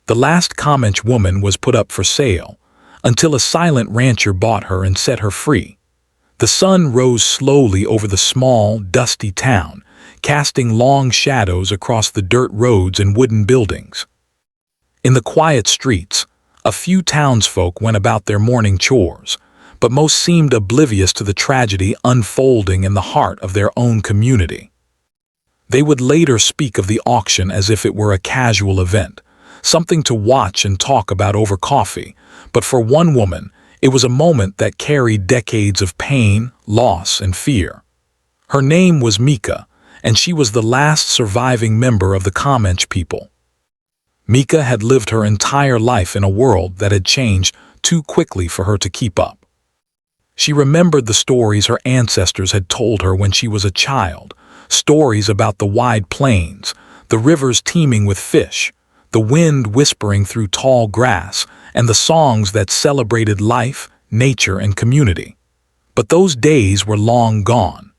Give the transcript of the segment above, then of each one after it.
The last Comanche woman was put up for sale, until a silent rancher bought her and set her free. The sun rose slowly over the small, dusty town, casting long shadows across the dirt roads and wooden buildings. In the quiet streets, a few townsfolk went about their morning chores, but most seemed oblivious to the tragedy unfolding in the heart of their own community. They would later speak of the auction as if it were a casual event, something to watch and talk about over coffee, but for one woman, it was a moment that carried decades of pain, loss, and fear. Her name was Mika, and she was the last surviving member of the Komanche people. Mika had lived her entire life in a world that had changed too quickly for her to keep up. She remembered the stories her ancestors had told her when she was a child, stories about the wide plains, the rivers teeming with fish, the wind whispering through tall grass, and the songs that celebrated life, nature, and community. But those days were long gone.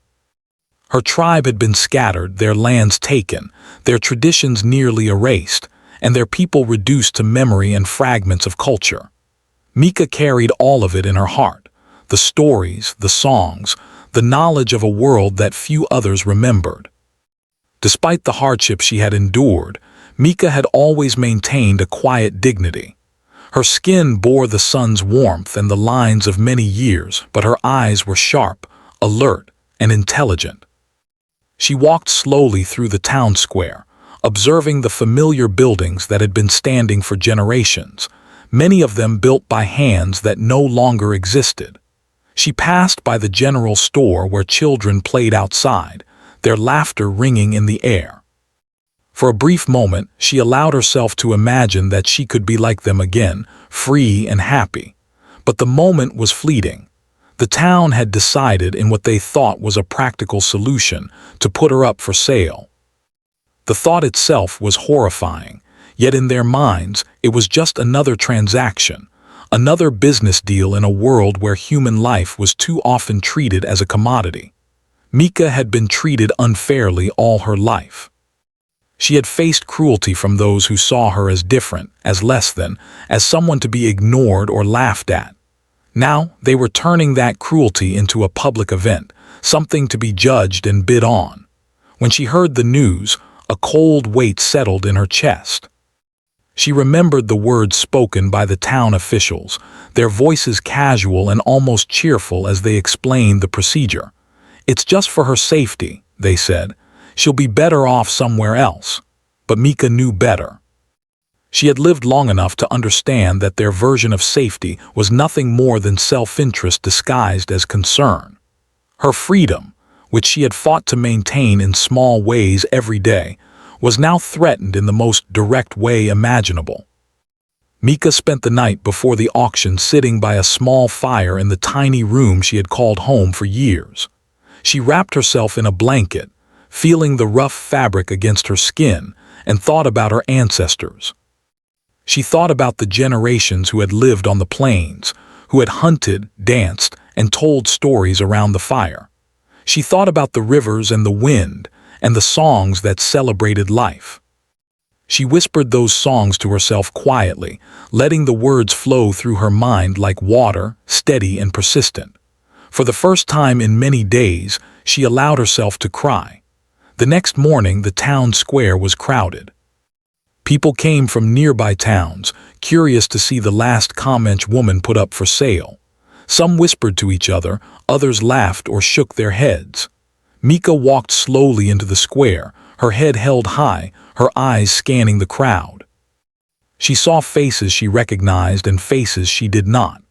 Her tribe had been scattered, their lands taken, their traditions nearly erased, and their people reduced to memory and fragments of culture. Mika carried all of it in her heart, the stories, the songs, the knowledge of a world that few others remembered. Despite the hardship she had endured, Mika had always maintained a quiet dignity. Her skin bore the sun's warmth and the lines of many years, but her eyes were sharp, alert, and intelligent. She walked slowly through the town square, observing the familiar buildings that had been standing for generations, many of them built by hands that no longer existed. She passed by the general store where children played outside, their laughter ringing in the air. For a brief moment, she allowed herself to imagine that she could be like them again, free and happy. But the moment was fleeting. The town had decided in what they thought was a practical solution to put her up for sale. The thought itself was horrifying, yet in their minds it was just another transaction, another business deal in a world where human life was too often treated as a commodity. Mika had been treated unfairly all her life. She had faced cruelty from those who saw her as different, as less than, as someone to be ignored or laughed at. Now they were turning that cruelty into a public event, something to be judged and bid on. When she heard the news, a cold weight settled in her chest. She remembered the words spoken by the town officials, their voices casual and almost cheerful as they explained the procedure. "It's just for her safety," they said. "She'll be better off somewhere else." But Mika knew better. She had lived long enough to understand that their version of safety was nothing more than self-interest disguised as concern. Her freedom, which she had fought to maintain in small ways every day, was now threatened in the most direct way imaginable. Mika spent the night before the auction sitting by a small fire in the tiny room she had called home for years. She wrapped herself in a blanket, feeling the rough fabric against her skin, and thought about her ancestors. She thought about the generations who had lived on the plains, who had hunted, danced, and told stories around the fire. She thought about the rivers and the wind, and the songs that celebrated life. She whispered those songs to herself quietly, letting the words flow through her mind like water, steady and persistent. For the first time in many days, she allowed herself to cry. The next morning, the town square was crowded. People came from nearby towns, curious to see the last Comanche woman put up for sale. Some whispered to each other, others laughed or shook their heads. Mika walked slowly into the square, her head held high, her eyes scanning the crowd. She saw faces she recognized and faces she did not.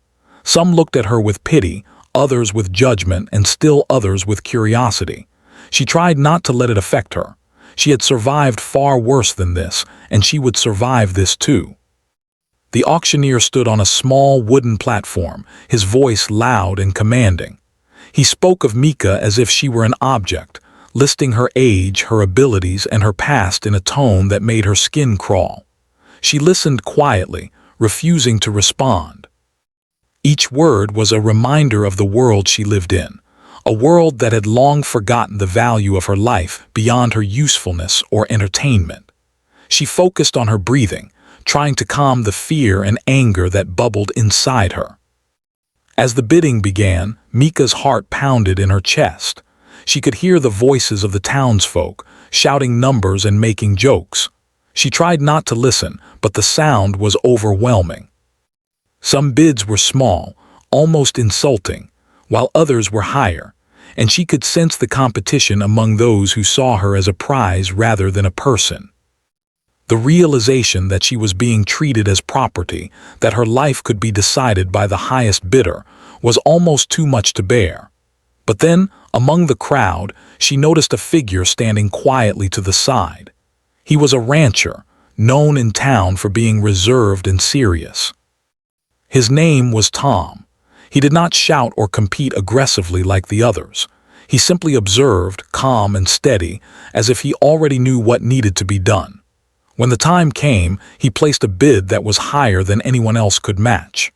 Some looked at her with pity, others with judgment, and still others with curiosity. She tried not to let it affect her. She had survived far worse than this, and she would survive this too. The auctioneer stood on a small wooden platform, his voice loud and commanding. He spoke of Mika as if she were an object, listing her age, her abilities, and her past in a tone that made her skin crawl. She listened quietly, refusing to respond. Each word was a reminder of the world she lived in, a world that had long forgotten the value of her life beyond her usefulness or entertainment. She focused on her breathing, trying to calm the fear and anger that bubbled inside her. As the bidding began, Mika's heart pounded in her chest. She could hear the voices of the townsfolk, shouting numbers and making jokes. She tried not to listen, but the sound was overwhelming. Some bids were small, almost insulting, while others were higher, and she could sense the competition among those who saw her as a prize rather than a person. The realization that she was being treated as property, that her life could be decided by the highest bidder, was almost too much to bear. But then, among the crowd, she noticed a figure standing quietly to the side. He was a rancher, known in town for being reserved and serious. His name was Tom. He did not shout or compete aggressively like the others. He simply observed, calm and steady, as if he already knew what needed to be done. When the time came, he placed a bid that was higher than anyone else could match.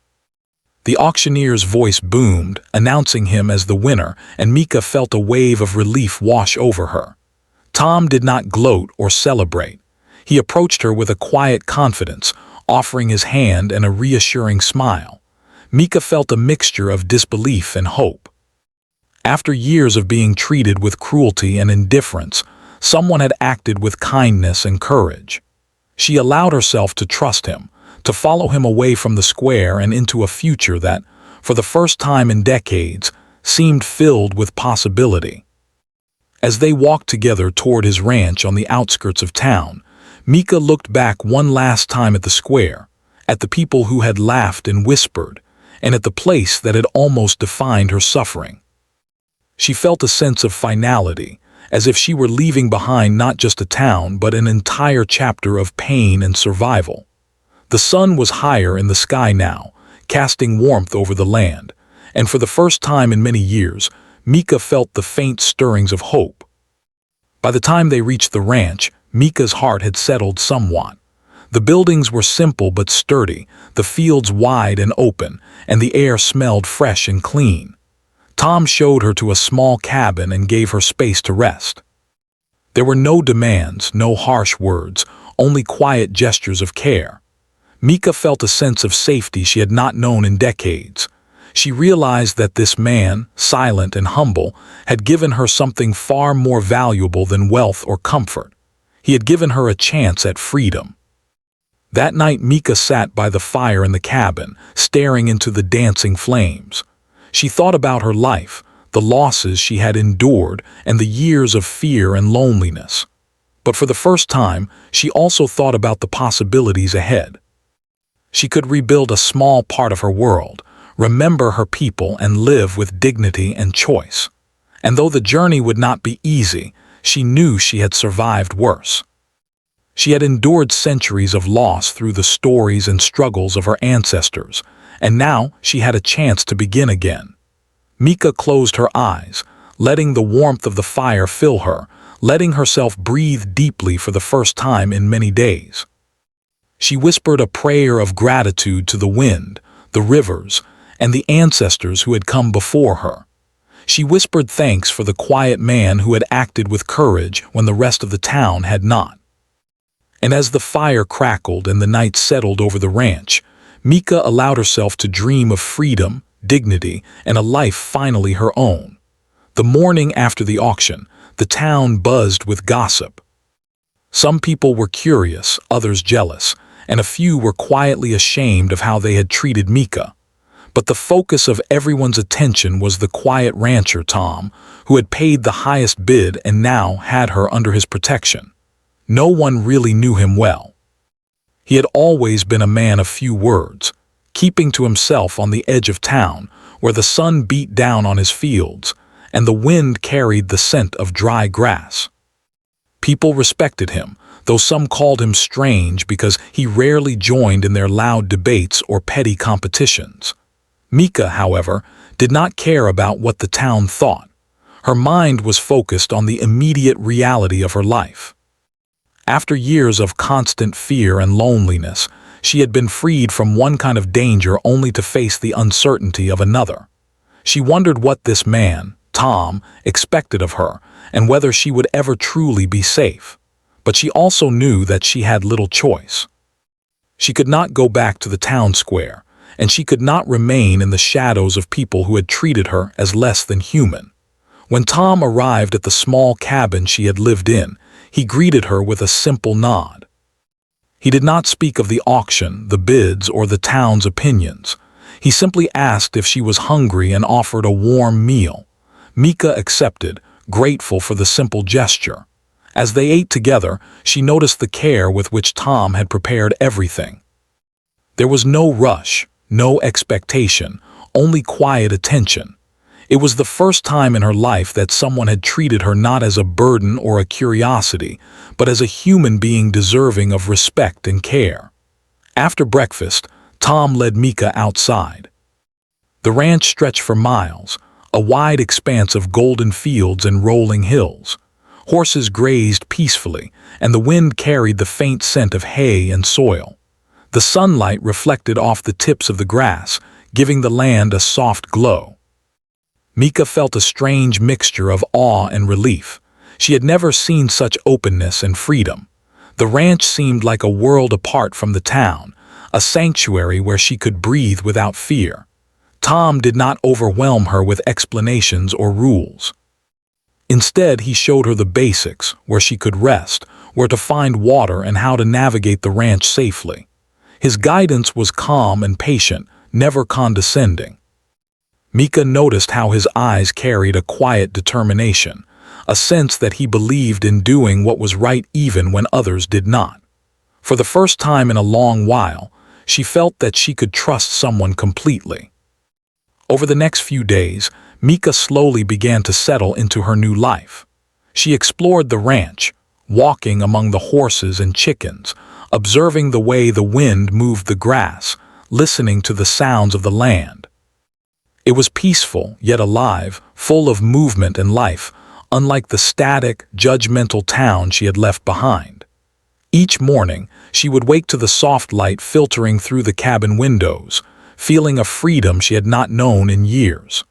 The auctioneer's voice boomed, announcing him as the winner, and Mika felt a wave of relief wash over her. Tom did not gloat or celebrate. He approached her with a quiet confidence, offering his hand and a reassuring smile. Mika felt a mixture of disbelief and hope. After years of being treated with cruelty and indifference, someone had acted with kindness and courage. She allowed herself to trust him, to follow him away from the square and into a future that, for the first time in decades, seemed filled with possibility. As they walked together toward his ranch on the outskirts of town, Mika looked back one last time at the square, at the people who had laughed and whispered, and at the place that had almost defined her suffering. She felt a sense of finality, as if she were leaving behind not just a town but an entire chapter of pain and survival. The sun was higher in the sky now, casting warmth over the land, and for the first time in many years, Mika felt the faint stirrings of hope. By the time they reached the ranch, Mika's heart had settled somewhat. The buildings were simple but sturdy, the fields wide and open, and the air smelled fresh and clean. Tom showed her to a small cabin and gave her space to rest. There were no demands, no harsh words, only quiet gestures of care. Mika felt a sense of safety she had not known in decades. She realized that this man, silent and humble, had given her something far more valuable than wealth or comfort. He had given her a chance at freedom. That night Mika sat by the fire in the cabin, staring into the dancing flames. She thought about her life, the losses she had endured, and the years of fear and loneliness. But for the first time, she also thought about the possibilities ahead. She could rebuild a small part of her world, remember her people, and live with dignity and choice. And though the journey would not be easy, she knew she had survived worse. She had endured centuries of loss through the stories and struggles of her ancestors, and now she had a chance to begin again. Mika closed her eyes, letting the warmth of the fire fill her, letting herself breathe deeply for the first time in many days. She whispered a prayer of gratitude to the wind, the rivers, and the ancestors who had come before her. She whispered thanks for the quiet man who had acted with courage when the rest of the town had not. And as the fire crackled and the night settled over the ranch, Mika allowed herself to dream of freedom, dignity, and a life finally her own. The morning after the auction, the town buzzed with gossip. Some people were curious, others jealous, and a few were quietly ashamed of how they had treated Mika. But the focus of everyone's attention was the quiet rancher Tom, who had paid the highest bid and now had her under his protection. No one really knew him well. He had always been a man of few words, keeping to himself on the edge of town, where the sun beat down on his fields, and the wind carried the scent of dry grass. People respected him, though some called him strange because he rarely joined in their loud debates or petty competitions. Mika, however, did not care about what the town thought. Her mind was focused on the immediate reality of her life. After years of constant fear and loneliness, she had been freed from one kind of danger only to face the uncertainty of another. She wondered what this man, Tom, expected of her, and whether she would ever truly be safe. But she also knew that she had little choice. She could not go back to the town square, and she could not remain in the shadows of people who had treated her as less than human. When Tom arrived at the small cabin she had lived in, he greeted her with a simple nod. He did not speak of the auction, the bids, or the town's opinions. He simply asked if she was hungry and offered a warm meal. Mika accepted, grateful for the simple gesture. As they ate together, she noticed the care with which Tom had prepared everything. There was no rush, no expectation, only quiet attention. It was the first time in her life that someone had treated her not as a burden or a curiosity, but as a human being deserving of respect and care. After breakfast, Tom led Mika outside. The ranch stretched for miles, a wide expanse of golden fields and rolling hills. Horses grazed peacefully, and the wind carried the faint scent of hay and soil. The sunlight reflected off the tips of the grass, giving the land a soft glow. Mika felt a strange mixture of awe and relief. She had never seen such openness and freedom. The ranch seemed like a world apart from the town, a sanctuary where she could breathe without fear. Tom did not overwhelm her with explanations or rules. Instead, he showed her the basics, where she could rest, where to find water, and how to navigate the ranch safely. His guidance was calm and patient, never condescending. Mika noticed how his eyes carried a quiet determination, a sense that he believed in doing what was right even when others did not. For the first time in a long while, she felt that she could trust someone completely. Over the next few days, Mika slowly began to settle into her new life. She explored the ranch, walking among the horses and chickens, observing the way the wind moved the grass, listening to the sounds of the land. It was peaceful, yet alive, full of movement and life, unlike the static, judgmental town she had left behind. Each morning, she would wake to the soft light filtering through the cabin windows, feeling a freedom she had not known in years.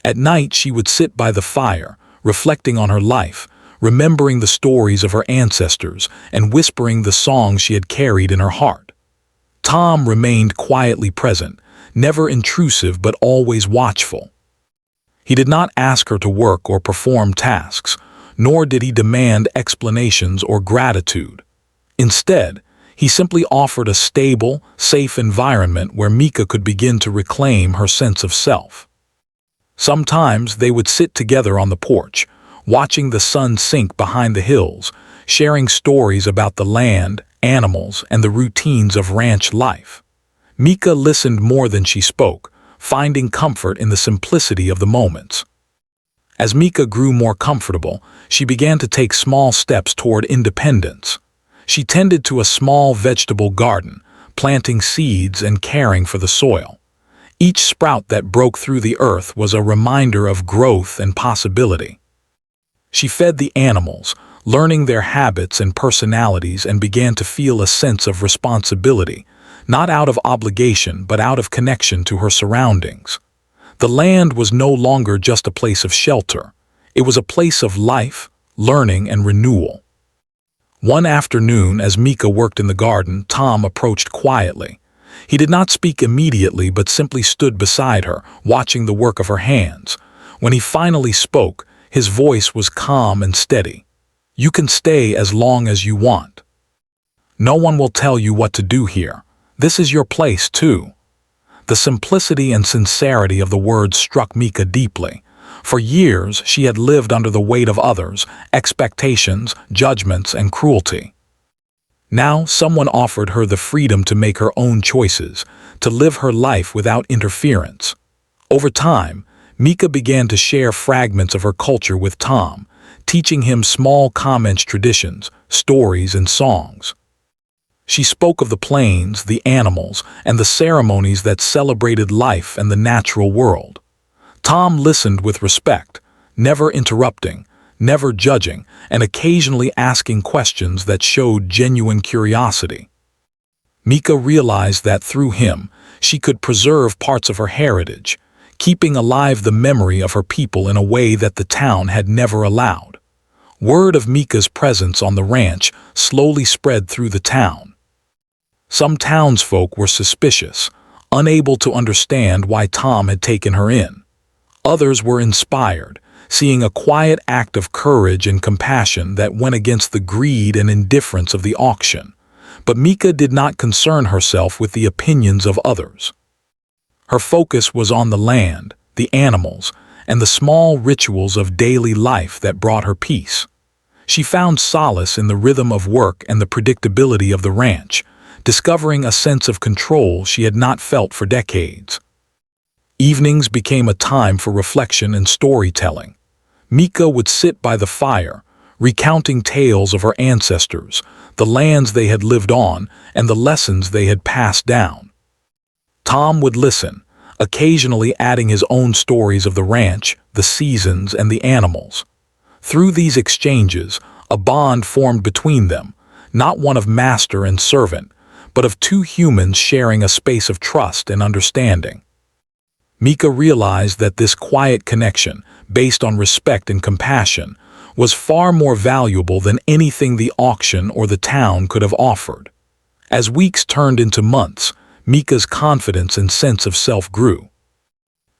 At night, she would sit by the fire, reflecting on her life, remembering the stories of her ancestors and whispering the songs she had carried in her heart. Tom remained quietly present, never intrusive but always watchful. He did not ask her to work or perform tasks, nor did he demand explanations or gratitude. Instead, he simply offered a stable, safe environment where Mika could begin to reclaim her sense of self. Sometimes they would sit together on the porch, watching the sun sink behind the hills, sharing stories about the land, animals, and the routines of ranch life. Mika listened more than she spoke, finding comfort in the simplicity of the moments. As Mika grew more comfortable, she began to take small steps toward independence. She tended to a small vegetable garden, planting seeds and caring for the soil. Each sprout that broke through the earth was a reminder of growth and possibility. She fed the animals, learning their habits and personalities, and began to feel a sense of responsibility, not out of obligation but out of connection to her surroundings. The land was no longer just a place of shelter. It was a place of life, learning, and renewal. One afternoon, as Mika worked in the garden, Tom approached quietly. He did not speak immediately but simply stood beside her, watching the work of her hands. When he finally spoke, his voice was calm and steady. "You can stay as long as you want. No one will tell you what to do here. This is your place, too." The simplicity and sincerity of the words struck Mika deeply. For years, she had lived under the weight of others, expectations, judgments, and cruelty. Now, someone offered her the freedom to make her own choices, to live her life without interference. Over time, Mika began to share fragments of her culture with Tom, teaching him small Komanche traditions, stories, and songs. She spoke of the plains, the animals, and the ceremonies that celebrated life and the natural world. Tom listened with respect, never interrupting, never judging, and occasionally asking questions that showed genuine curiosity. Mika realized that through him, she could preserve parts of her heritage, keeping alive the memory of her people in a way that the town had never allowed. Word of Mika's presence on the ranch slowly spread through the town. Some townsfolk were suspicious, unable to understand why Tom had taken her in. Others were inspired, seeing a quiet act of courage and compassion that went against the greed and indifference of the auction. But Mika did not concern herself with the opinions of others. Her focus was on the land, the animals, and the small rituals of daily life that brought her peace. She found solace in the rhythm of work and the predictability of the ranch, discovering a sense of control she had not felt for decades. Evenings became a time for reflection and storytelling. Mika would sit by the fire, recounting tales of her ancestors, the lands they had lived on, and the lessons they had passed down. Tom would listen, occasionally adding his own stories of the ranch, the seasons, and the animals. Through these exchanges, a bond formed between them, not one of master and servant, but of two humans sharing a space of trust and understanding. Mika realized that this quiet connection, based on respect and compassion, was far more valuable than anything the auction or the town could have offered. As weeks turned into months, Mika's confidence and sense of self grew.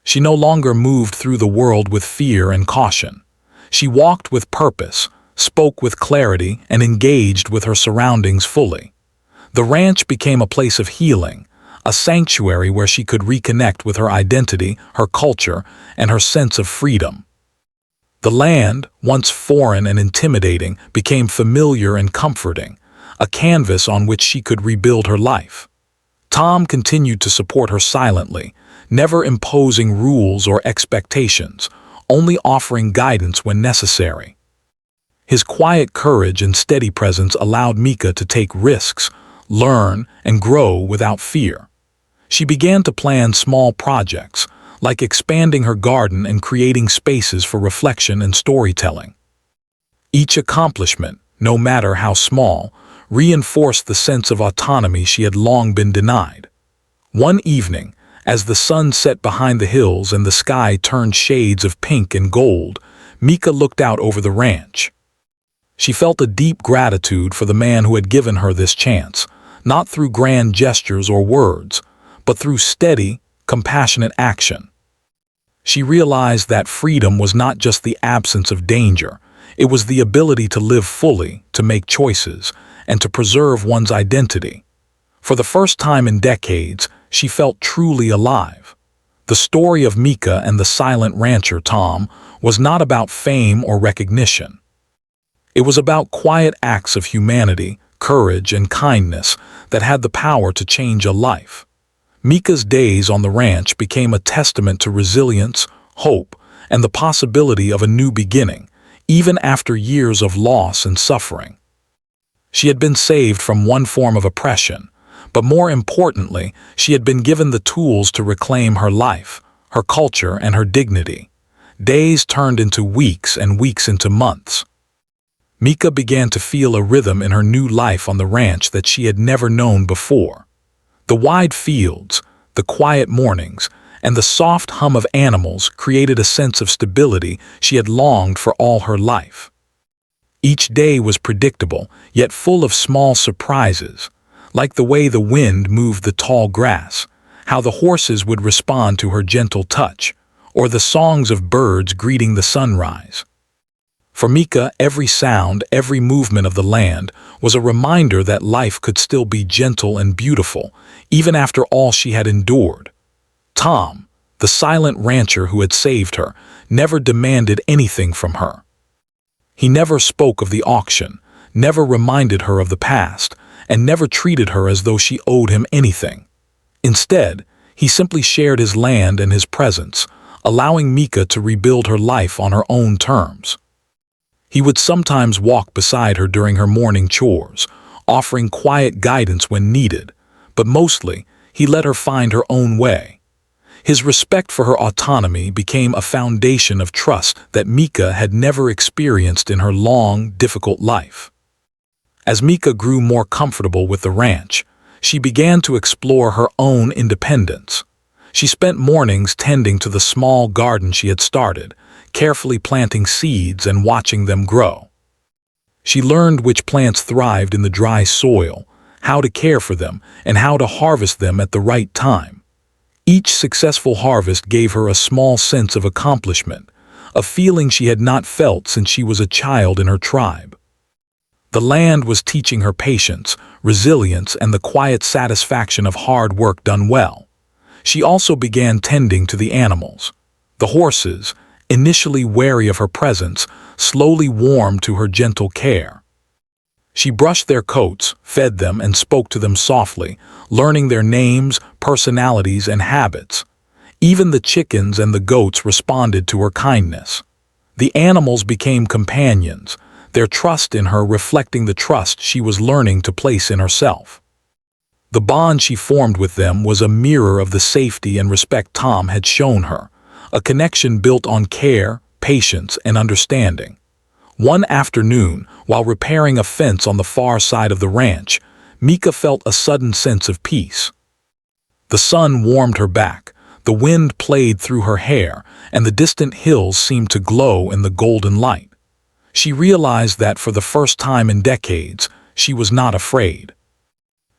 She no longer moved through the world with fear and caution. She walked with purpose, spoke with clarity, and engaged with her surroundings fully. The ranch became a place of healing, a sanctuary where she could reconnect with her identity, her culture, and her sense of freedom. The land, once foreign and intimidating, became familiar and comforting, a canvas on which she could rebuild her life. Tom continued to support her silently, never imposing rules or expectations, only offering guidance when necessary. His quiet courage and steady presence allowed Mika to take risks, learn, and grow without fear. She began to plan small projects, like expanding her garden and creating spaces for reflection and storytelling. Each accomplishment, no matter how small, reinforced the sense of autonomy she had long been denied. One evening, as the sun set behind the hills and the sky turned shades of pink and gold, Mika looked out over the ranch. She felt a deep gratitude for the man who had given her this chance, not through grand gestures or words, but through steady, compassionate action. She realized that freedom was not just the absence of danger, it was the ability to live fully, to make choices, and to preserve one's identity. For the first time in decades, she felt truly alive. The story of Mika and the silent rancher Tom was not about fame or recognition. It was about quiet acts of humanity, courage, and kindness that had the power to change a life. Mika's days on the ranch became a testament to resilience, hope, and the possibility of a new beginning, even after years of loss and suffering. She had been saved from one form of oppression, but more importantly, she had been given the tools to reclaim her life, her culture, and her dignity. Days turned into weeks and weeks into months. Mika began to feel a rhythm in her new life on the ranch that she had never known before. The wide fields, the quiet mornings, and the soft hum of animals created a sense of stability she had longed for all her life. Each day was predictable, yet full of small surprises, like the way the wind moved the tall grass, how the horses would respond to her gentle touch, or the songs of birds greeting the sunrise. For Mika, every sound, every movement of the land was a reminder that life could still be gentle and beautiful, even after all she had endured. Tom, the silent rancher who had saved her, never demanded anything from her. He never spoke of the auction, never reminded her of the past, and never treated her as though she owed him anything. Instead, he simply shared his land and his presence, allowing Mika to rebuild her life on her own terms. He would sometimes walk beside her during her morning chores, offering quiet guidance when needed, but mostly, he let her find her own way. His respect for her autonomy became a foundation of trust that Mika had never experienced in her long, difficult life. As Mika grew more comfortable with the ranch, she began to explore her own independence. She spent mornings tending to the small garden she had started, carefully planting seeds and watching them grow. She learned which plants thrived in the dry soil, how to care for them, and how to harvest them at the right time. Each successful harvest gave her a small sense of accomplishment, a feeling she had not felt since she was a child in her tribe. The land was teaching her patience, resilience, and the quiet satisfaction of hard work done well. She also began tending to the animals. The horses, initially wary of her presence, slowly warmed to her gentle care. She brushed their coats, fed them, and spoke to them softly, learning their names, personalities, and habits. Even the chickens and the goats responded to her kindness. The animals became companions, their trust in her reflecting the trust she was learning to place in herself. The bond she formed with them was a mirror of the safety and respect Tom had shown her, a connection built on care, patience, and understanding. One afternoon, while repairing a fence on the far side of the ranch, Mika felt a sudden sense of peace. The sun warmed her back, the wind played through her hair, and the distant hills seemed to glow in the golden light. She realized that for the first time in decades, she was not afraid.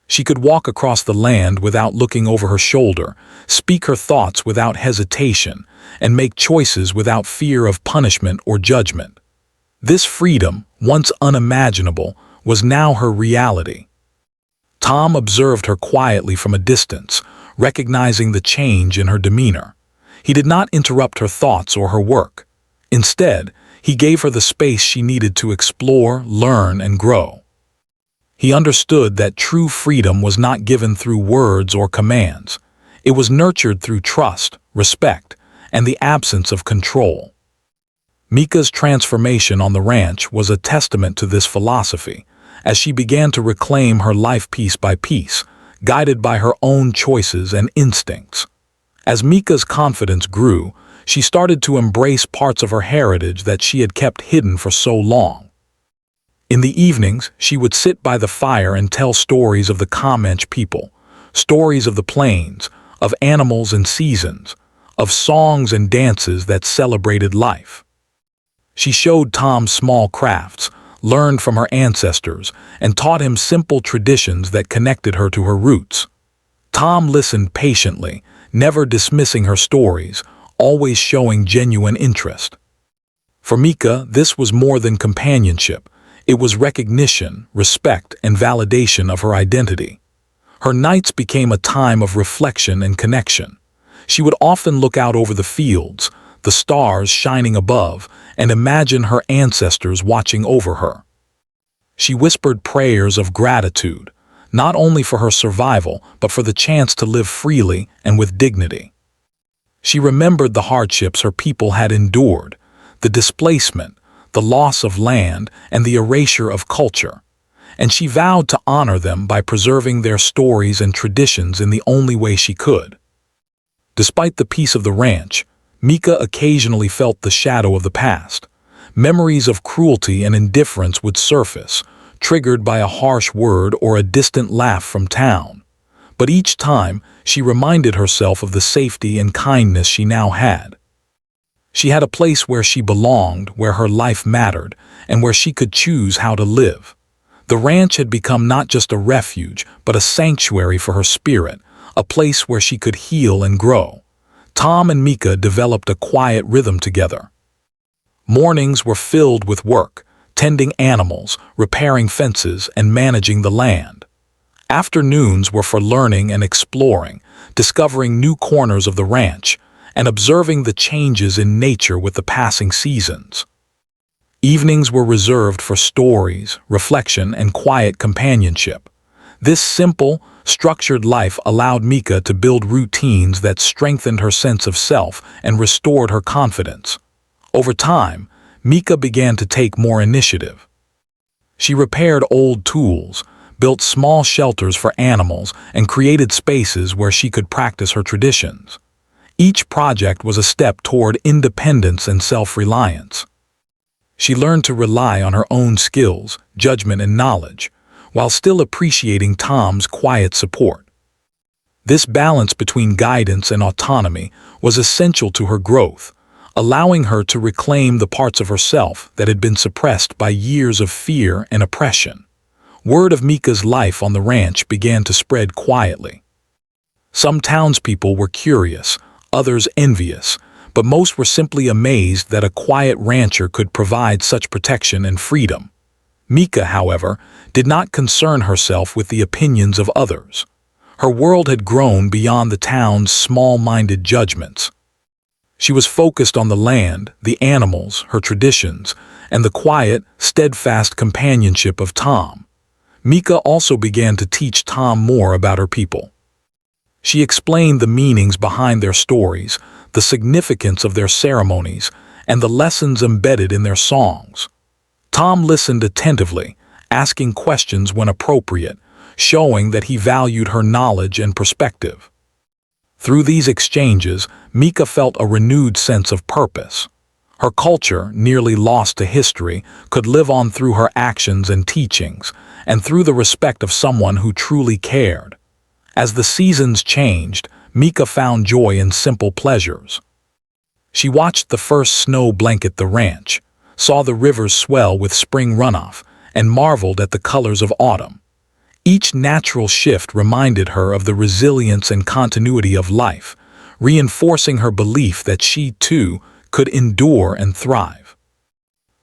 She could walk across the land without looking over her shoulder, speak her thoughts without hesitation, and make choices without fear of punishment or judgment. This freedom, once unimaginable, was now her reality. Tom observed her quietly from a distance, recognizing the change in her demeanor. He did not interrupt her thoughts or her work. Instead, he gave her the space she needed to explore, learn, and grow. He understood that true freedom was not given through words or commands. It was nurtured through trust, respect, and the absence of control. Mika's transformation on the ranch was a testament to this philosophy, as she began to reclaim her life piece by piece, guided by her own choices and instincts. As Mika's confidence grew, she started to embrace parts of her heritage that she had kept hidden for so long. In the evenings, she would sit by the fire and tell stories of the Komanche people, stories of the plains, of animals and seasons, of songs and dances that celebrated life. She showed Tom small crafts, learned from her ancestors, and taught him simple traditions that connected her to her roots. Tom listened patiently, never dismissing her stories, always showing genuine interest. For Mika, this was more than companionship. It was recognition, respect, and validation of her identity. Her nights became a time of reflection and connection. She would often look out over the fields, the stars shining above, and imagine her ancestors watching over her. She whispered prayers of gratitude, not only for her survival, but for the chance to live freely and with dignity. She remembered the hardships her people had endured, the displacement, the loss of land, and the erasure of culture, and she vowed to honor them by preserving their stories and traditions in the only way she could. Despite the peace of the ranch, Mika occasionally felt the shadow of the past. Memories of cruelty and indifference would surface, triggered by a harsh word or a distant laugh from town. But each time, she reminded herself of the safety and kindness she now had. She had a place where she belonged, where her life mattered, and where she could choose how to live. The ranch had become not just a refuge, but a sanctuary for her spirit, a place where she could heal and grow. Tom and Mika developed a quiet rhythm together. Mornings were filled with work, tending animals, repairing fences, and managing the land. Afternoons were for learning and exploring, discovering new corners of the ranch, and observing the changes in nature with the passing seasons. Evenings were reserved for stories, reflection, and quiet companionship. This simple, structured life allowed Mika to build routines that strengthened her sense of self and restored her confidence. Over time, Mika began to take more initiative. She repaired old tools, built small shelters for animals, and created spaces where she could practice her traditions. Each project was a step toward independence and self-reliance. She learned to rely on her own skills, judgment, and knowledge, while still appreciating Tom's quiet support. This balance between guidance and autonomy was essential to her growth, allowing her to reclaim the parts of herself that had been suppressed by years of fear and oppression. Word of Mika's life on the ranch began to spread quietly. Some townspeople were curious, others envious, but most were simply amazed that a quiet rancher could provide such protection and freedom. Mika, however, did not concern herself with the opinions of others. Her world had grown beyond the town's small-minded judgments. She was focused on the land, the animals, her traditions, and the quiet, steadfast companionship of Tom. Mika also began to teach Tom more about her people. She explained the meanings behind their stories, the significance of their ceremonies, and the lessons embedded in their songs. Tom listened attentively, asking questions when appropriate, showing that he valued her knowledge and perspective. Through these exchanges, Mika felt a renewed sense of purpose. Her culture, nearly lost to history, could live on through her actions and teachings, and through the respect of someone who truly cared. As the seasons changed, Mika found joy in simple pleasures. She watched the first snow blanket the ranch, saw the rivers swell with spring runoff, and marveled at the colors of autumn. Each natural shift reminded her of the resilience and continuity of life, reinforcing her belief that she, too, could endure and thrive.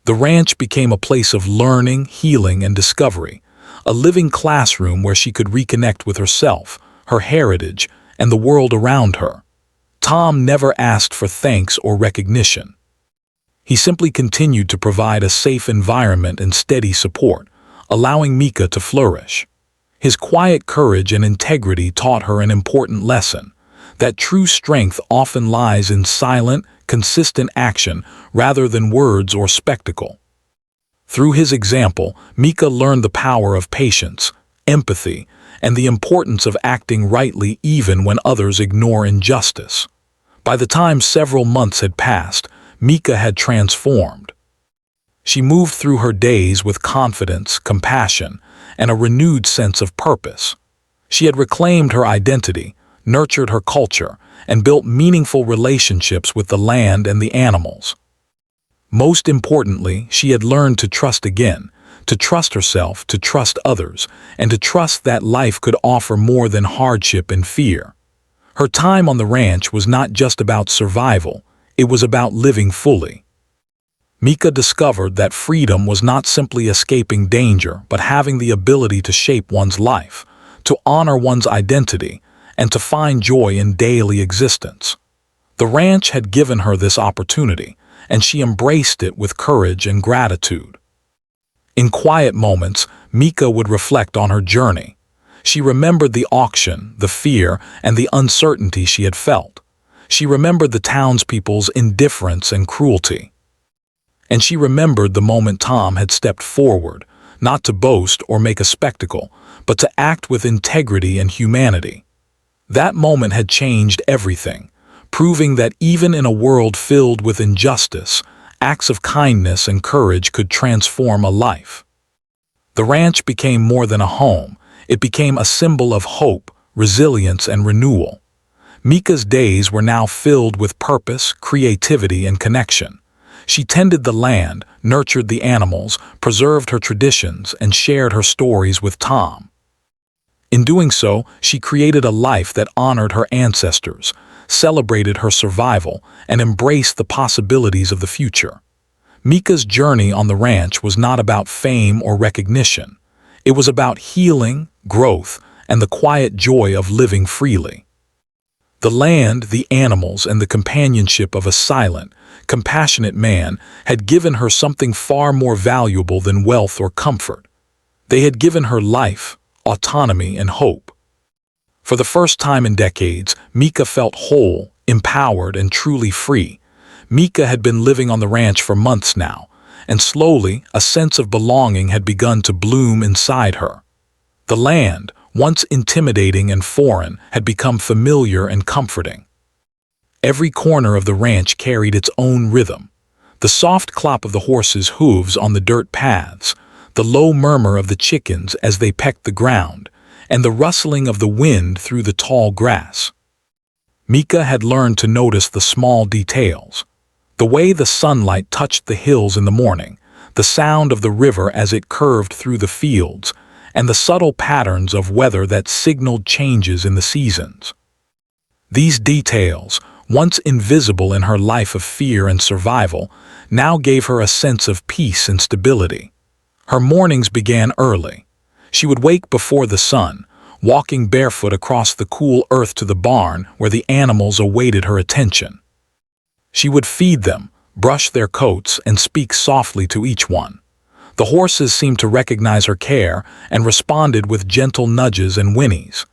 The ranch became a place of learning, healing, and discovery, a living classroom where she could reconnect with herself, her heritage, and the world around her. Tom never asked for thanks or recognition. He simply continued to provide a safe environment and steady support, allowing Mika to flourish. His quiet courage and integrity taught her an important lesson, that true strength often lies in silent, consistent action rather than words or spectacle. Through his example, Mika learned the power of patience, empathy, and the importance of acting rightly even when others ignore injustice. By the time several months had passed, Mika had transformed. She moved through her days with confidence, compassion, and a renewed sense of purpose. She had reclaimed her identity, nurtured her culture, and built meaningful relationships with the land and the animals. Most importantly, she had learned to trust again, to trust herself, to trust others, and to trust that life could offer more than hardship and fear. Her time on the ranch was not just about survival, it was about living fully. Mika discovered that freedom was not simply escaping danger, but having the ability to shape one's life, to honor one's identity, and to find joy in daily existence. The ranch had given her this opportunity, and she embraced it with courage and gratitude. In quiet moments, Mika would reflect on her journey. She remembered the auction, the fear, and the uncertainty she had felt. She remembered the townspeople's indifference and cruelty. And she remembered the moment Tom had stepped forward, not to boast or make a spectacle, but to act with integrity and humanity. That moment had changed everything, proving that even in a world filled with injustice, acts of kindness and courage could transform a life. The ranch became more than a home. It became a symbol of hope, resilience, and renewal. Mika's days were now filled with purpose, creativity, and connection. She tended the land, nurtured the animals, preserved her traditions, and shared her stories with Tom. In doing so, she created a life that honored her ancestors, celebrated her survival, and embraced the possibilities of the future. Mika's journey on the ranch was not about fame or recognition. It was about healing, growth, and the quiet joy of living freely. The land, the animals, and the companionship of a silent, compassionate man had given her something far more valuable than wealth or comfort. They had given her life, autonomy, and hope. For the first time in decades, Mika felt whole, empowered, and truly free. Mika had been living on the ranch for months now, and slowly a sense of belonging had begun to bloom inside her. The land, once intimidating and foreign, had become familiar and comforting. Every corner of the ranch carried its own rhythm. The soft clop of the horses' hooves on the dirt paths, the low murmur of the chickens as they pecked the ground, and the rustling of the wind through the tall grass. Mika had learned to notice the small details. The way the sunlight touched the hills in the morning, the sound of the river as it curved through the fields, and the subtle patterns of weather that signaled changes in the seasons. These details, once invisible in her life of fear and survival, now gave her a sense of peace and stability. Her mornings began early. She would wake before the sun, walking barefoot across the cool earth to the barn where the animals awaited her attention. She would feed them, brush their coats, and speak softly to each one. The horses seemed to recognize her care and responded with gentle nudges and whinnies.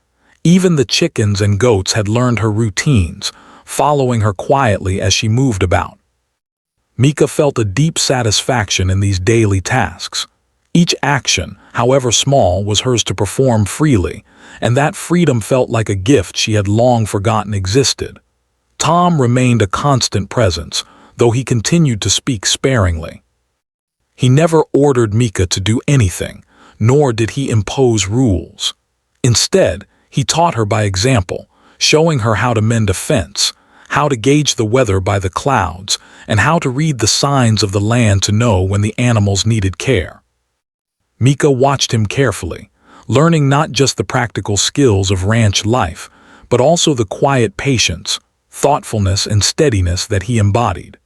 Even the chickens and goats had learned her routines, following her quietly as she moved about. Mika felt a deep satisfaction in these daily tasks. Each action, however small, was hers to perform freely, and that freedom felt like a gift she had long forgotten existed. Tom remained a constant presence, though he continued to speak sparingly. He never ordered Mika to do anything, nor did he impose rules. Instead, he taught her by example, showing her how to mend a fence, how to gauge the weather by the clouds, and how to read the signs of the land to know when the animals needed care. Mika watched him carefully, learning not just the practical skills of ranch life, but also the quiet patience, thoughtfulness, and steadiness that he embodied.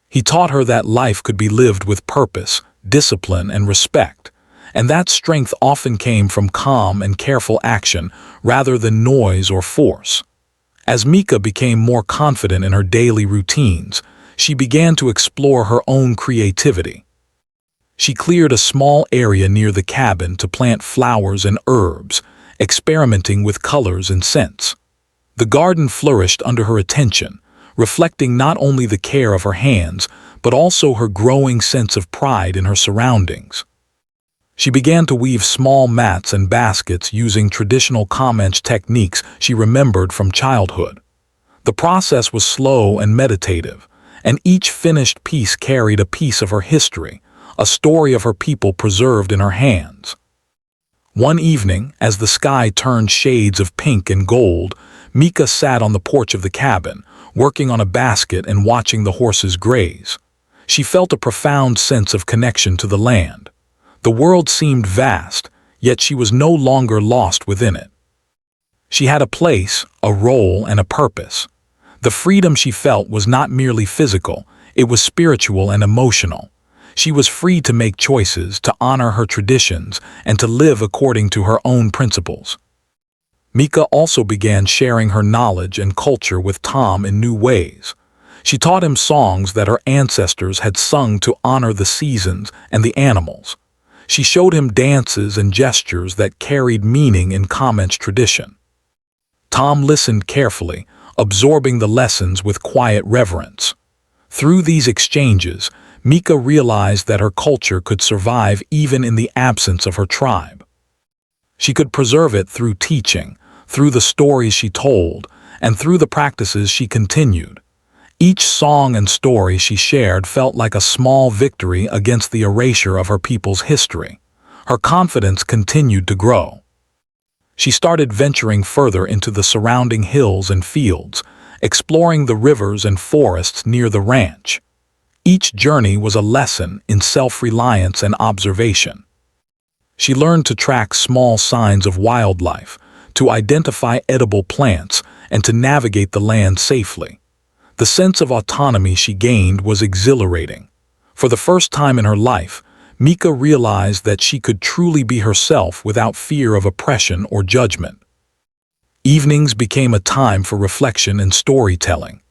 He taught her that life could be lived with purpose, discipline, and respect, and that strength often came from calm and careful action rather than noise or force. As Mika became more confident in her daily routines, she began to explore her own creativity. She cleared a small area near the cabin to plant flowers and herbs, experimenting with colors and scents. The garden flourished under her attention, reflecting not only the care of her hands, but also her growing sense of pride in her surroundings. She began to weave small mats and baskets using traditional Komanche techniques she remembered from childhood. The process was slow and meditative, and each finished piece carried a piece of her history, a story of her people preserved in her hands. One evening, as the sky turned shades of pink and gold, Mika sat on the porch of the cabin, working on a basket and watching the horses graze. She felt a profound sense of connection to the land. The world seemed vast, yet she was no longer lost within it. She had a place, a role, and a purpose. The freedom she felt was not merely physical, it was spiritual and emotional. She was free to make choices, to honor her traditions, and to live according to her own principles. Mika also began sharing her knowledge and culture with Tom in new ways. She taught him songs that her ancestors had sung to honor the seasons and the animals. She showed him dances and gestures that carried meaning in Comanche tradition. Tom listened carefully, absorbing the lessons with quiet reverence. Through these exchanges, Mika realized that her culture could survive even in the absence of her tribe. She could preserve it through teaching, through the stories she told, and through the practices she continued. Each song and story she shared felt like a small victory against the erasure of her people's history. Her confidence continued to grow. She started venturing further into the surrounding hills and fields, exploring the rivers and forests near the ranch. Each journey was a lesson in self-reliance and observation. She learned to track small signs of wildlife, to identify edible plants, and to navigate the land safely. The sense of autonomy she gained was exhilarating. For the first time in her life, Mika realized that she could truly be herself without fear of oppression or judgment. Evenings became a time for reflection and storytelling.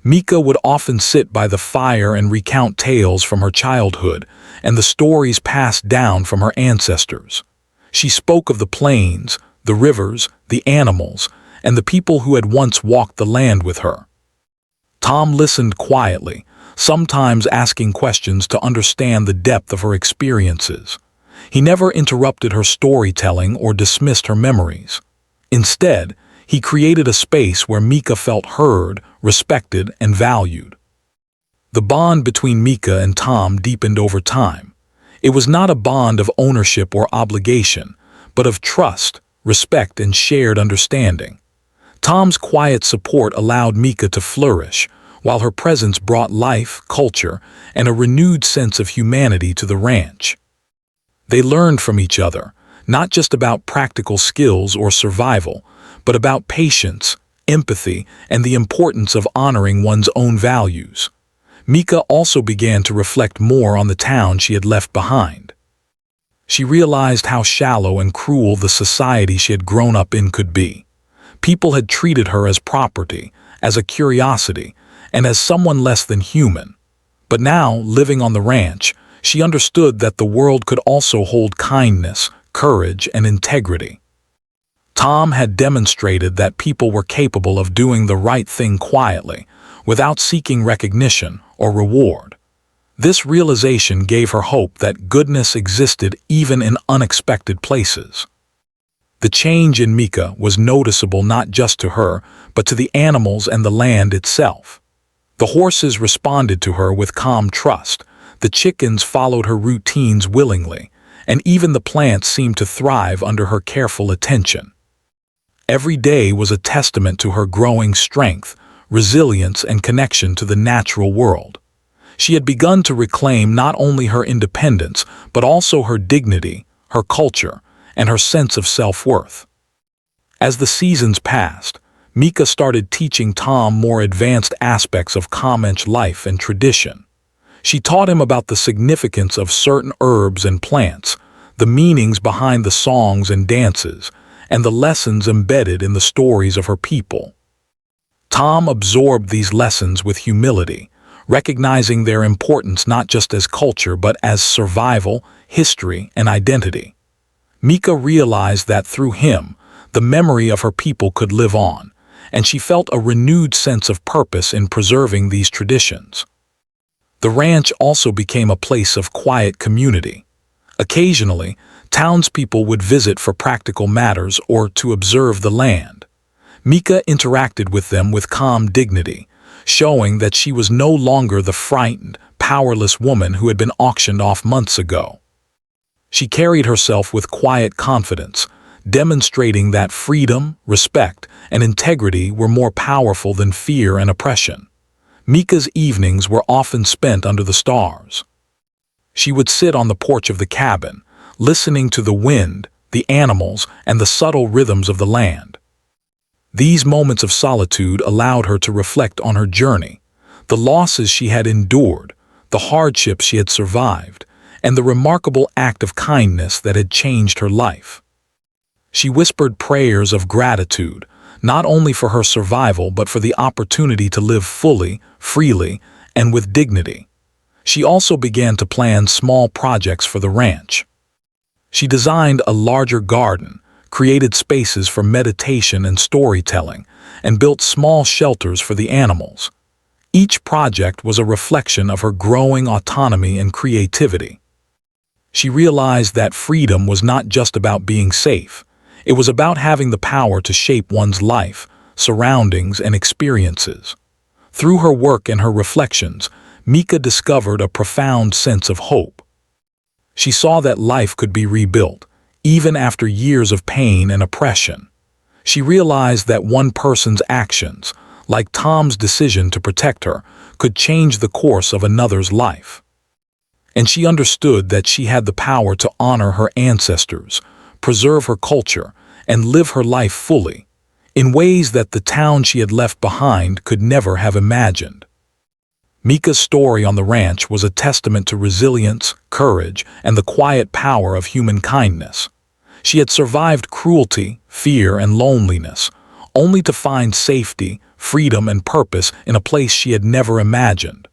Mika would often sit by the fire and recount tales from her childhood and the stories passed down from her ancestors. She spoke of the plains, the rivers, the animals, and the people who had once walked the land with her. Tom listened quietly, sometimes asking questions to understand the depth of her experiences. He never interrupted her storytelling or dismissed her memories. Instead, he created a space where Mika felt heard, respected, and valued. The bond between Mika and Tom deepened over time. It was not a bond of ownership or obligation, but of trust, respect, and shared understanding. Tom's quiet support allowed Mika to flourish, while her presence brought life, culture, and a renewed sense of humanity to the ranch. They learned from each other, not just about practical skills or survival, but about patience, empathy, and the importance of honoring one's own values. Mika also began to reflect more on the town she had left behind. She realized how shallow and cruel the society she had grown up in could be. People had treated her as property, as a curiosity, and as someone less than human. But now, living on the ranch, she understood that the world could also hold kindness, courage, and integrity. Tom had demonstrated that people were capable of doing the right thing quietly, without seeking recognition or reward. This realization gave her hope that goodness existed even in unexpected places. The change in Mika was noticeable not just to her, but to the animals and the land itself. The horses responded to her with calm trust, the chickens followed her routines willingly, and even the plants seemed to thrive under her careful attention. Every day was a testament to her growing strength, resilience, and connection to the natural world. She had begun to reclaim not only her independence, but also her dignity, her culture, and her sense of self-worth. As the seasons passed, Mika started teaching Tom more advanced aspects of Komanche life and tradition. She taught him about the significance of certain herbs and plants, the meanings behind the songs and dances, and the lessons embedded in the stories of her people. Tom absorbed these lessons with humility, recognizing their importance not just as culture but as survival, history, and identity. Mika realized that through him, the memory of her people could live on, and she felt a renewed sense of purpose in preserving these traditions. The ranch also became a place of quiet community. Occasionally, townspeople would visit for practical matters or to observe the land. Mika interacted with them with calm dignity, showing that she was no longer the frightened, powerless woman who had been auctioned off months ago. She carried herself with quiet confidence, demonstrating that freedom, respect, and integrity were more powerful than fear and oppression. Mika's evenings were often spent under the stars. She would sit on the porch of the cabin, listening to the wind, the animals, and the subtle rhythms of the land. These moments of solitude allowed her to reflect on her journey, the losses she had endured, the hardships she had survived, and the remarkable act of kindness that had changed her life. She whispered prayers of gratitude, not only for her survival but for the opportunity to live fully, freely, and with dignity. She also began to plan small projects for the ranch. She designed a larger garden, created spaces for meditation and storytelling, and built small shelters for the animals. Each project was a reflection of her growing autonomy and creativity. She realized that freedom was not just about being safe. It was about having the power to shape one's life, surroundings, and experiences. Through her work and her reflections, Mika discovered a profound sense of hope. She saw that life could be rebuilt, even after years of pain and oppression. She realized that one person's actions, like Tom's decision to protect her, could change the course of another's life. And she understood that she had the power to honor her ancestors, preserve her culture, and live her life fully, in ways that the town she had left behind could never have imagined. Mika's story on the ranch was a testament to resilience, courage, and the quiet power of human kindness. She had survived cruelty, fear, and loneliness, only to find safety, freedom, and purpose in a place she had never imagined.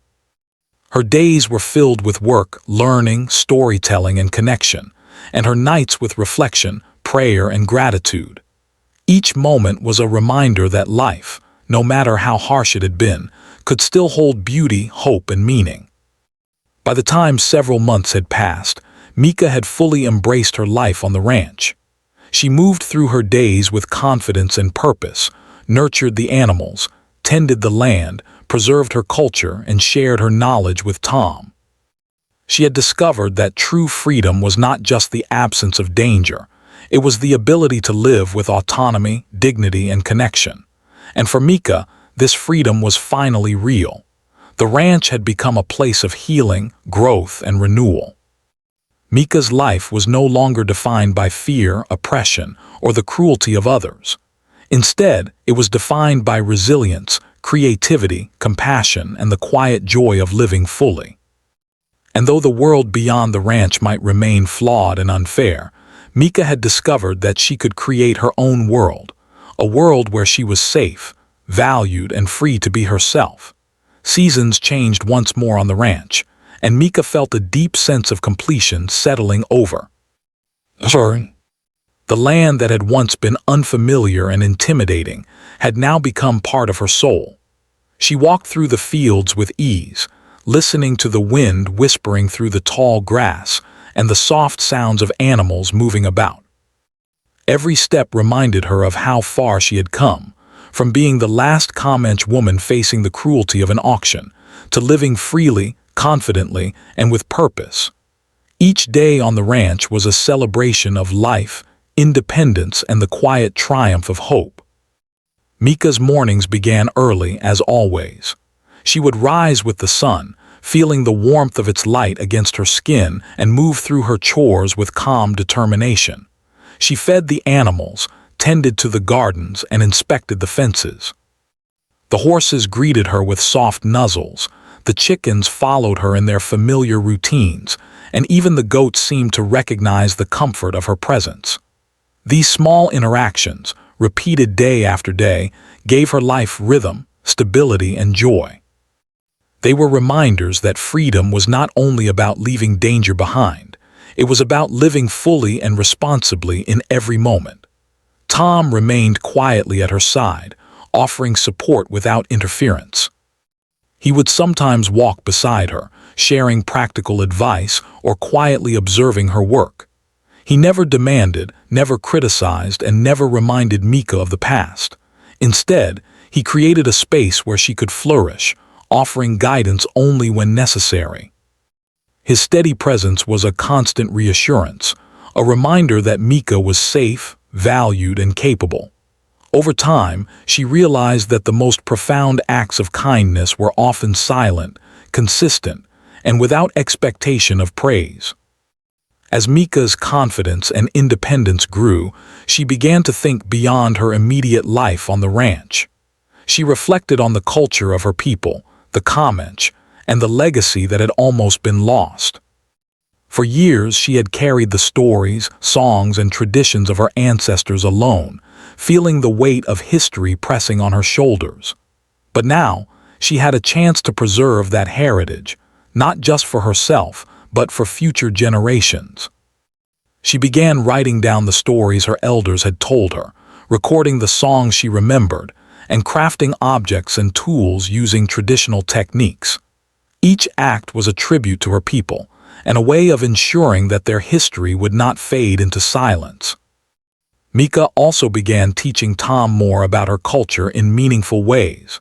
Her days were filled with work, learning, storytelling, and connection, and her nights with reflection, prayer, and gratitude. Each moment was a reminder that life, no matter how harsh it had been, could still hold beauty, hope, and meaning. By the time several months had passed, Mika had fully embraced her life on the ranch. She moved through her days with confidence and purpose, nurtured the animals, tended the land, preserved her culture, and shared her knowledge with Tom. She had discovered that true freedom was not just the absence of danger, it was the ability to live with autonomy, dignity, and connection. And for Mika, this freedom was finally real. The ranch had become a place of healing, growth, and renewal. Mika's life was no longer defined by fear, oppression, or the cruelty of others. Instead, it was defined by resilience, creativity, compassion, and the quiet joy of living fully. And though the world beyond the ranch might remain flawed and unfair, Mika had discovered that she could create her own world, a world where she was safe, valued, and free to be herself. Seasons changed once more on the ranch, and Mika felt a deep sense of completion settling over. The land that had once been unfamiliar and intimidating had now become part of her soul. She walked through the fields with ease, listening to the wind whispering through the tall grass and the soft sounds of animals moving about. Every step reminded her of how far she had come, from being the last Komanche woman facing the cruelty of an auction, to living freely, confidently, and with purpose. Each day on the ranch was a celebration of life, independence, and the quiet triumph of hope. Mika's mornings began early, as always. She would rise with the sun, feeling the warmth of its light against her skin, and move through her chores with calm determination. She fed the animals, tended to the gardens, and inspected the fences. The horses greeted her with soft nuzzles, the chickens followed her in their familiar routines, and even the goats seemed to recognize the comfort of her presence. These small interactions, repeated day after day, gave her life rhythm, stability, and joy. They were reminders that freedom was not only about leaving danger behind, it was about living fully and responsibly in every moment. Tom remained quietly at her side, offering support without interference. He would sometimes walk beside her, sharing practical advice or quietly observing her work. He never demanded, never criticized, and never reminded Mika of the past. Instead, he created a space where she could flourish, offering guidance only when necessary. His steady presence was a constant reassurance, a reminder that Mika was safe, valued, and capable. Over time, she realized that the most profound acts of kindness were often silent, consistent, and without expectation of praise. As Mika's confidence and independence grew, she began to think beyond her immediate life on the ranch. She reflected on the culture of her people, the Komanche, and the legacy that had almost been lost. For years, she had carried the stories, songs, and traditions of her ancestors alone, feeling the weight of history pressing on her shoulders. But now, she had a chance to preserve that heritage, not just for herself, but for future generations. She began writing down the stories her elders had told her, recording the songs she remembered, and crafting objects and tools using traditional techniques. Each act was a tribute to her people, and a way of ensuring that their history would not fade into silence. Mika also began teaching Tom more about her culture in meaningful ways.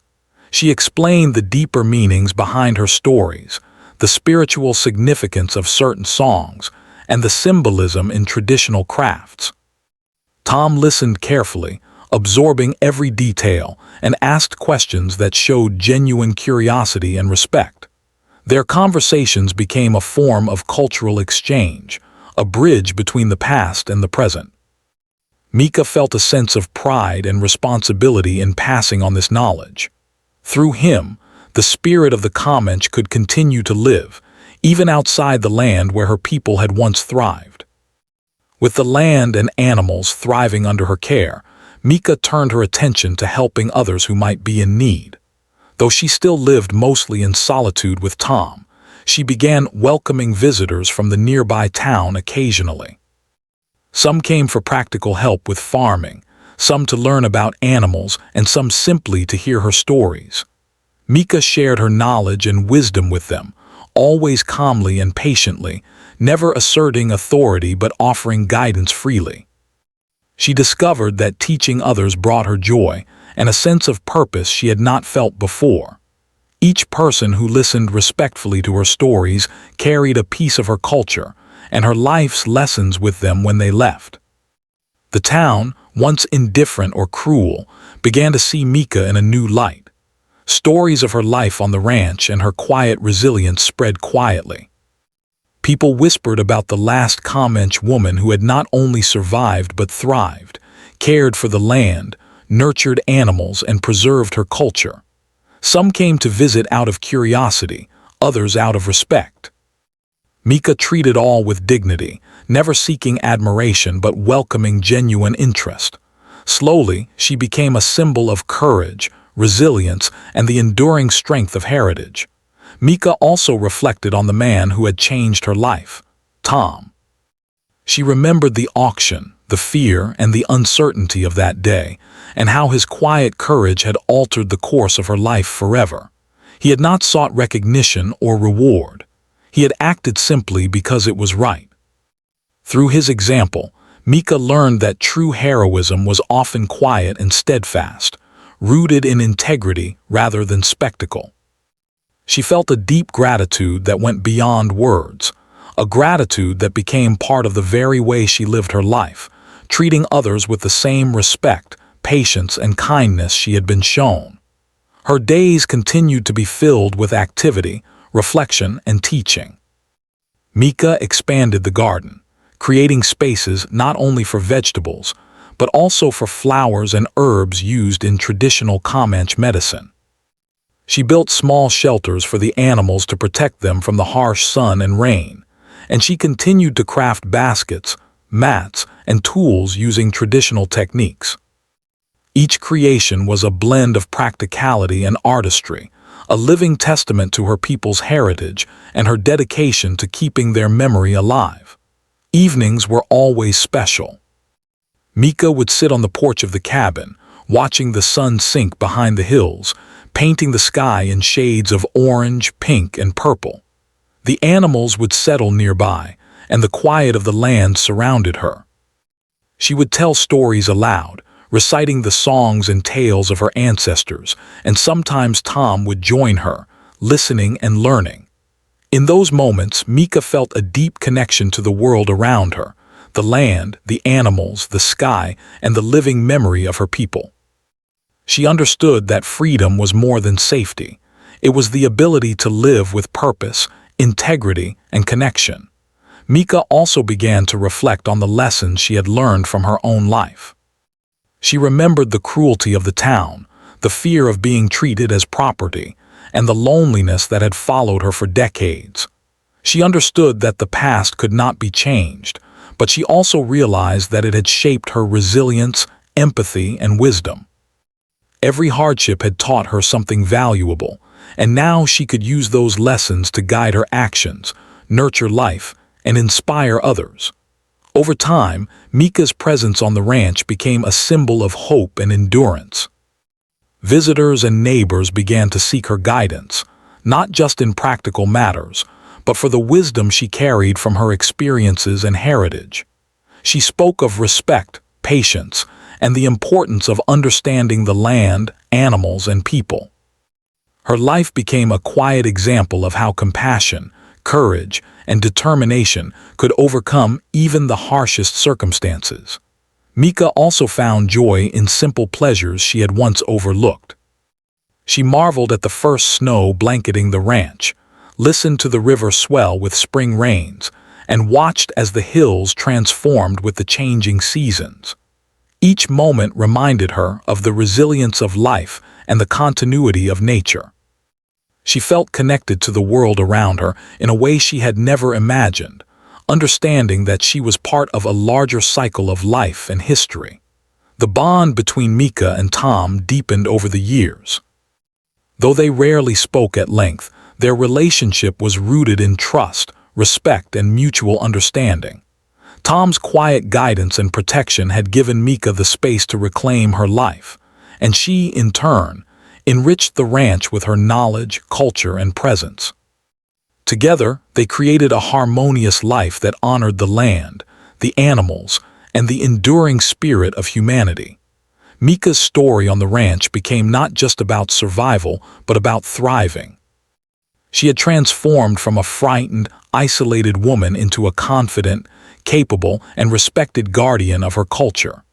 She explained the deeper meanings behind her stories, the spiritual significance of certain songs, and the symbolism in traditional crafts. Tom listened carefully, absorbing every detail, and asked questions that showed genuine curiosity and respect. Their conversations became a form of cultural exchange, a bridge between the past and the present. Mika felt a sense of pride and responsibility in passing on this knowledge. Through him, the spirit of the Komanche could continue to live, even outside the land where her people had once thrived. With the land and animals thriving under her care, Mika turned her attention to helping others who might be in need. Though she still lived mostly in solitude with Tom, she began welcoming visitors from the nearby town occasionally. Some came for practical help with farming, some to learn about animals, and some simply to hear her stories. Mika shared her knowledge and wisdom with them, always calmly and patiently, never asserting authority but offering guidance freely. She discovered that teaching others brought her joy and a sense of purpose she had not felt before. Each person who listened respectfully to her stories carried a piece of her culture and her life's lessons with them when they left. The town, once indifferent or cruel, began to see Mika in a new light. Stories of her life on the ranch and her quiet resilience spread quietly. People whispered about the last Komanche woman who had not only survived but thrived, cared for the land, nurtured animals, and preserved her culture. Some came to visit out of curiosity, others out of respect. Mika treated all with dignity, never seeking admiration but welcoming genuine interest. Slowly, she became a symbol of courage, resilience, and the enduring strength of heritage. Mika also reflected on the man who had changed her life, Tom. She remembered the auction, the fear, and the uncertainty of that day, and how his quiet courage had altered the course of her life forever. He had not sought recognition or reward. He had acted simply because it was right. Through his example, Mika learned that true heroism was often quiet and steadfast, rooted in integrity rather than spectacle. She felt a deep gratitude that went beyond words, a gratitude that became part of the very way she lived her life, treating others with the same respect, patience, and kindness she had been shown. Her days continued to be filled with activity, reflection, and teaching. Mika expanded the garden, creating spaces not only for vegetables, but also for flowers and herbs used in traditional Comanche medicine. She built small shelters for the animals to protect them from the harsh sun and rain, and she continued to craft baskets, mats, and tools using traditional techniques. Each creation was a blend of practicality and artistry, a living testament to her people's heritage and her dedication to keeping their memory alive. Evenings were always special. Mika would sit on the porch of the cabin, watching the sun sink behind the hills, painting the sky in shades of orange, pink, and purple. The animals would settle nearby, and the quiet of the land surrounded her. She would tell stories aloud, reciting the songs and tales of her ancestors, and sometimes Tom would join her, listening and learning. In those moments, Mika felt a deep connection to the world around her, the land, the animals, the sky, and the living memory of her people. She understood that freedom was more than safety. It was the ability to live with purpose, integrity, and connection. Mika also began to reflect on the lessons she had learned from her own life. She remembered the cruelty of the town, the fear of being treated as property, and the loneliness that had followed her for decades. She understood that the past could not be changed, but she also realized that it had shaped her resilience, empathy, and wisdom. Every hardship had taught her something valuable, and now she could use those lessons to guide her actions, nurture life, and inspire others. Over time, Mika's presence on the ranch became a symbol of hope and endurance. Visitors and neighbors began to seek her guidance, not just in practical matters, but for the wisdom she carried from her experiences and heritage. She spoke of respect, patience, and the importance of understanding the land, animals, and people. Her life became a quiet example of how compassion, courage, and determination could overcome even the harshest circumstances. Mika also found joy in simple pleasures she had once overlooked. She marveled at the first snow blanketing the ranch, listened to the river swell with spring rains, and watched as the hills transformed with the changing seasons. Each moment reminded her of the resilience of life and the continuity of nature. She felt connected to the world around her in a way she had never imagined, understanding that she was part of a larger cycle of life and history. The bond between Mika and Tom deepened over the years. Though they rarely spoke at length, their relationship was rooted in trust, respect, and mutual understanding. Tom's quiet guidance and protection had given Mika the space to reclaim her life, and she, in turn, enriched the ranch with her knowledge, culture, and presence. Together, they created a harmonious life that honored the land, the animals, and the enduring spirit of humanity. Mika's story on the ranch became not just about survival, but about thriving. She had transformed from a frightened, isolated woman into a confident, capable, and respected guardian of her culture.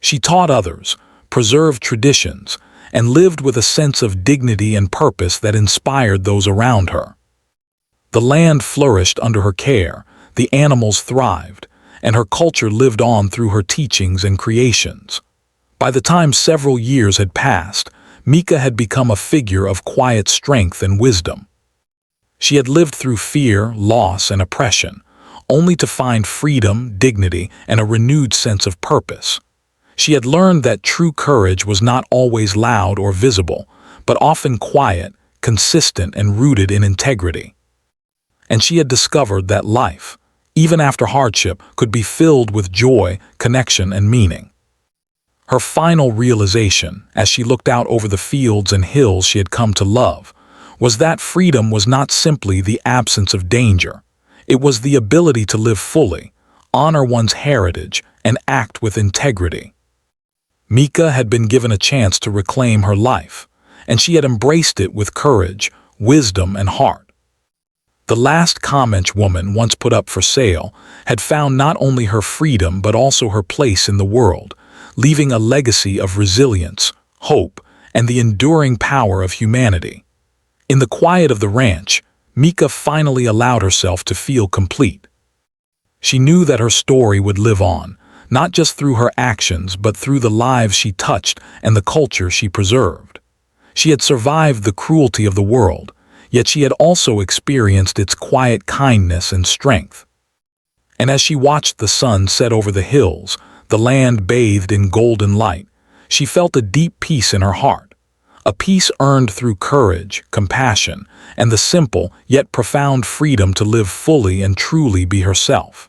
She taught others, preserved traditions, and lived with a sense of dignity and purpose that inspired those around her. The land flourished under her care, the animals thrived, and her culture lived on through her teachings and creations. By the time several years had passed, Mika had become a figure of quiet strength and wisdom. She had lived through fear, loss, and oppression, only to find freedom, dignity, and a renewed sense of purpose. She had learned that true courage was not always loud or visible, but often quiet, consistent, and rooted in integrity. And she had discovered that life, even after hardship, could be filled with joy, connection, and meaning. Her final realization, as she looked out over the fields and hills she had come to love, was that freedom was not simply the absence of danger. It was the ability to live fully, honor one's heritage, and act with integrity. Mika had been given a chance to reclaim her life, and she had embraced it with courage, wisdom, and heart. The last Komanche woman once put up for sale had found not only her freedom but also her place in the world, leaving a legacy of resilience, hope, and the enduring power of humanity. In the quiet of the ranch, Mika finally allowed herself to feel complete. She knew that her story would live on, not just through her actions but through the lives she touched and the culture she preserved. She had survived the cruelty of the world, yet she had also experienced its quiet kindness and strength. And as she watched the sun set over the hills, the land bathed in golden light, she felt a deep peace in her heart, a peace earned through courage, compassion, and the simple yet profound freedom to live fully and truly be herself.